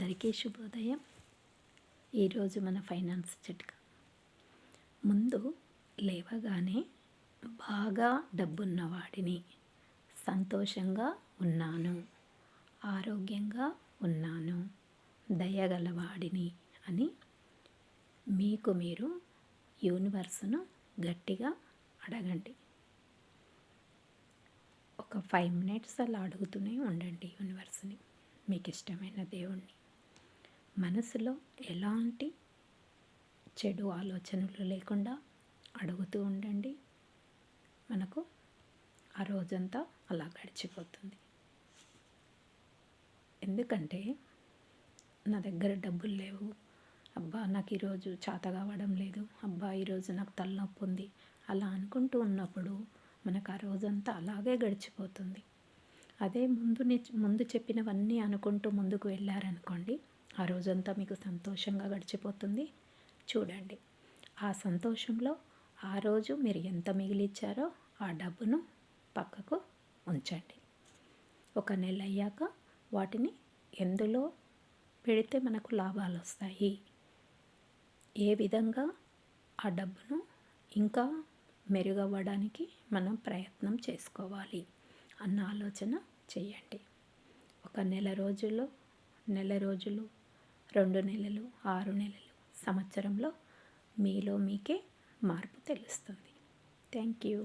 అందరికీ శుభోదయం. ఈరోజు మన ఫైనాన్స్ చిట్కా. ముందు లేవగానే బాగా డబ్బున్నవాడిని, సంతోషంగా ఉన్నాను, ఆరోగ్యంగా ఉన్నాను, దయగలవాడిని అని మీకు మీరు యూనివర్స్ను గట్టిగా అడగండి. ఒక 5 మినిట్స్ అలా అడుగుతూనే ఉండండి యూనివర్స్ని, మీకు ఇష్టమైన దేవుణ్ణి. మనసులో ఎలాంటి చెడు ఆలోచనలు లేకుండా అడుగుతూ ఉండండి. మనకు ఆ రోజంతా అలా గడిచిపోతుంది. ఎందుకంటే నా దగ్గర డబ్బులు లేవు, అబ్బా నాకు ఈరోజు చేత కావడం లేదు, అబ్బా ఈరోజు నాకు తలనొప్పి ఉంది, అలా అనుకుంటూ ఉన్నప్పుడు మనకు ఆ రోజంతా అలాగే గడిచిపోతుంది. అదే ముందు చెప్పినవన్నీ అనుకుంటూ ముందుకు వెళ్ళారనుకోండి, ఆ రోజంతా మీకు సంతోషంగా గడిచిపోతుంది. చూడండి, ఆ సంతోషంలో ఆ రోజు మీరు ఎంత మిగిలిచ్చారో ఆ డబ్బును పక్కకు ఉంచండి. ఒక నెల అయ్యాక వాటిని ఎందులో పెడితే మనకు లాభాలు వస్తాయి, ఏ విధంగా ఆ డబ్బును ఇంకా మెరుగవ్వడానికి మనం ప్రయత్నం చేసుకోవాలి అన్న ఆలోచన చేయండి. ఒక నెల రోజులు, 2 నెలలు, 6 నెలలు, సంవత్సరంలో మీలో మీకే మార్పు తెలుస్తుంది. Thank you.